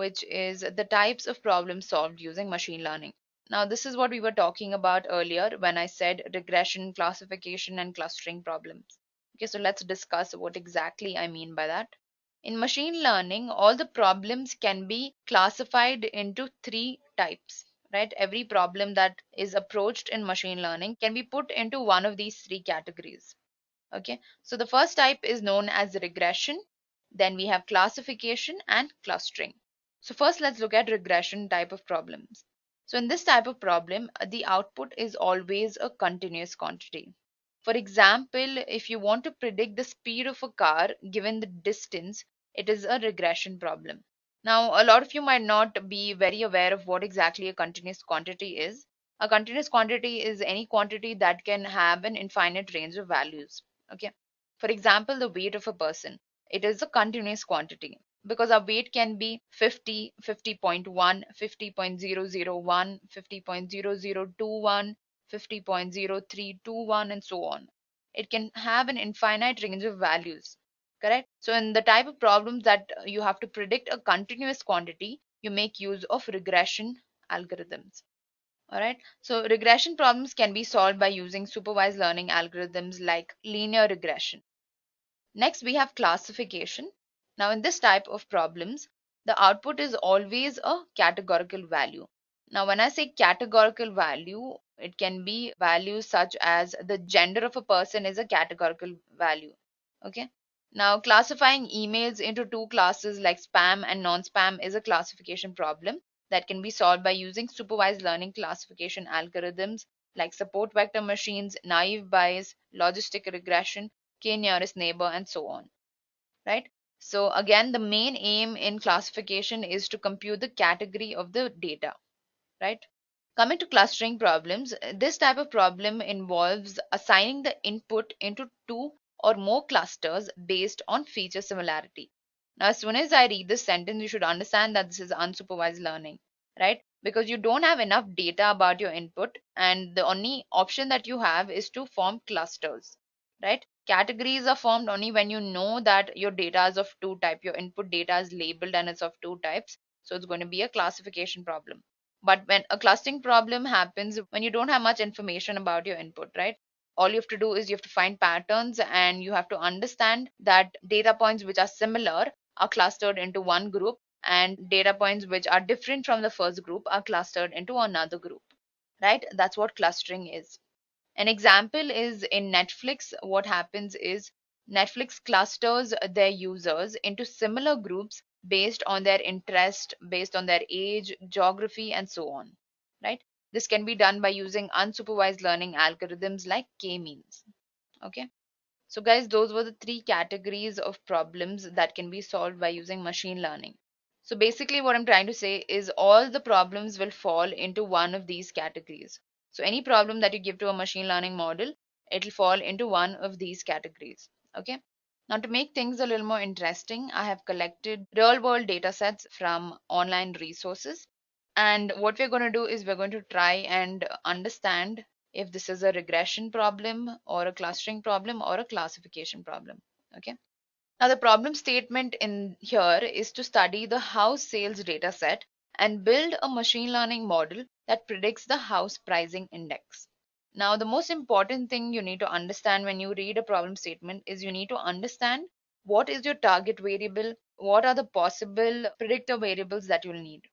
which is the types of problems solved using machine learning. Now, this is what we were talking about earlier when I said regression, classification, and clustering problems. Okay, so let's discuss what exactly I mean by that. In machine learning, all the problems can be classified into three types, right? Every problem that is approached in machine learning can be put into one of these three categories. Okay, so the first type is known as regression, then we have classification and clustering. So first let's look at regression type of problems. So in this type of problem, the output is always a continuous quantity. For example, if you want to predict the speed of a car given the distance, it is a regression problem. Now, a lot of you might not be very aware of what exactly a continuous quantity is. A continuous quantity is any quantity that can have an infinite range of values. Okay. For example, the weight of a person. It is a continuous quantity because our weight can be 50, 50.1, 50.001, 50.0021, 50.0321, and so on. It can have an infinite range of values. Correct? So, in the type of problems that you have to predict a continuous quantity, you make use of regression algorithms. All right. So regression problems can be solved by using supervised learning algorithms like linear regression. Next, we have classification. Now, in this type of problems, the output is always a categorical value. Now, when I say categorical value, it can be values such as the gender of a person is a categorical value. Okay. Now, classifying emails into two classes like spam and non-spam is a classification problem that can be solved by using supervised learning classification algorithms like support vector machines, naive bayes, logistic regression, k nearest neighbor, and so on, right? So again, the main aim in classification is to compute the category of the data, right? Coming to clustering problems, this type of problem involves assigning the input into two or more clusters based on feature similarity. Now, as soon as I read this sentence, you should understand that this is unsupervised learning, right? Because you don't have enough data about your input, and the only option that you have is to form clusters, right? Categories are formed only when you know that your data is of two types, your input data is labeled and it's of two types. So it's going to be a classification problem. But when a clustering problem happens, when you don't have much information about your input, right? All you have to do is you have to find patterns and you have to understand that data points which are similar are clustered into one group and data points which are different from the first group are clustered into another group, right? That's what clustering is. An example is in Netflix, what happens is Netflix clusters their users into similar groups based on their interest, based on their age, geography, and so on. Right? This can be done by using unsupervised learning algorithms like k-means. Okay. So, guys, those were the three categories of problems that can be solved by using machine learning. So, basically, what I'm trying to say is all the problems will fall into one of these categories. So, any problem that you give to a machine learning model, it'll fall into one of these categories. Okay. Now, to make things a little more interesting, I have collected real world data sets from online resources. And what we're going to do is we're going to try and understand if this is a regression problem or a clustering problem or a classification problem. Okay. Now, the problem statement in here is to study the house sales data set and build a machine learning model that predicts the house pricing index. Now, the most important thing you need to understand when you read a problem statement is you need to understand what is your target variable, what are the possible predictor variables that you'll need.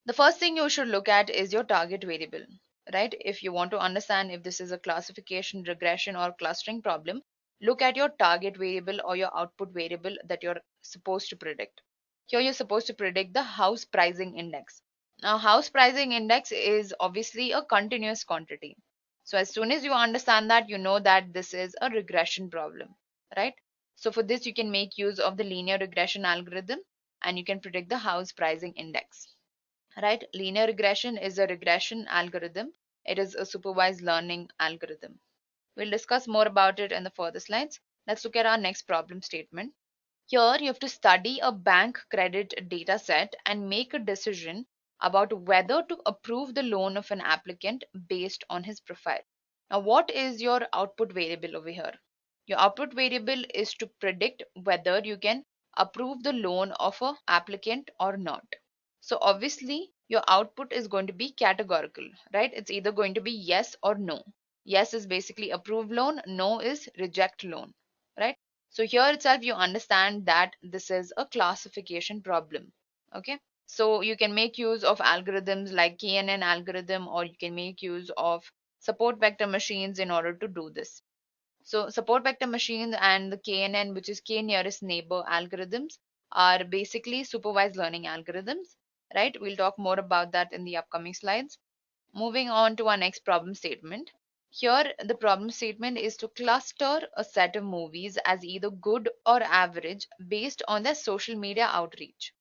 The first thing you should look at is your target variable, right? If you want to understand if this is a classification, regression, or clustering problem, look at your target variable or your output variable that you're supposed to predict. Here you're supposed to predict the house pricing index. Now, house pricing index is obviously a continuous quantity. So as soon as you understand that, you know that this is a regression problem, right? So for this, you can make use of the linear regression algorithm and you can predict the house pricing index, right? Linear regression is a regression algorithm. It is a supervised learning algorithm. We'll discuss more about it in the further slides. Let's look at our next problem statement. Here you have to study a bank credit data set and make a decision about whether to approve the loan of an applicant based on his profile. Now, what is your output variable over here? Your output variable is to predict whether you can approve the loan of an applicant or not. So obviously your output is going to be categorical, right? It's either going to be yes or no. Yes is basically approve loan, no is reject loan, right? So here itself you understand that this is a classification problem. Okay. So you can make use of algorithms like KNN algorithm, or you can make use of support vector machines in order to do this. So support vector machines and the KNN, which is K nearest neighbor algorithms, are basically supervised learning algorithms, right? We'll talk more about that in the upcoming slides. Moving on to our next problem statement. Here, the problem statement is to cluster a set of movies as either good or average based on their social media outreach.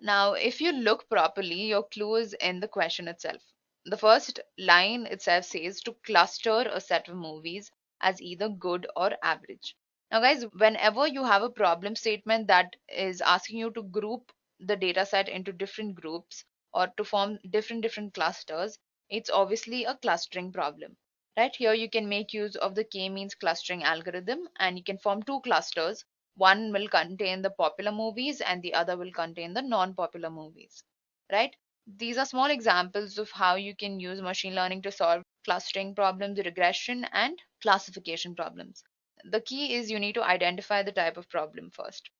Now, if you look properly, your clue is in the question itself. The first line itself says to cluster a set of movies as either good or average. Now, guys, whenever you have a problem statement that is asking you to group the data set into different groups or to form different clusters, it's obviously a clustering problem. Right here, you can make use of the k-means clustering algorithm and you can form two clusters. One will contain the popular movies and the other will contain the non-popular movies, right? These are small examples of how you can use machine learning to solve clustering problems, regression, and classification problems. The key is you need to identify the type of problem first.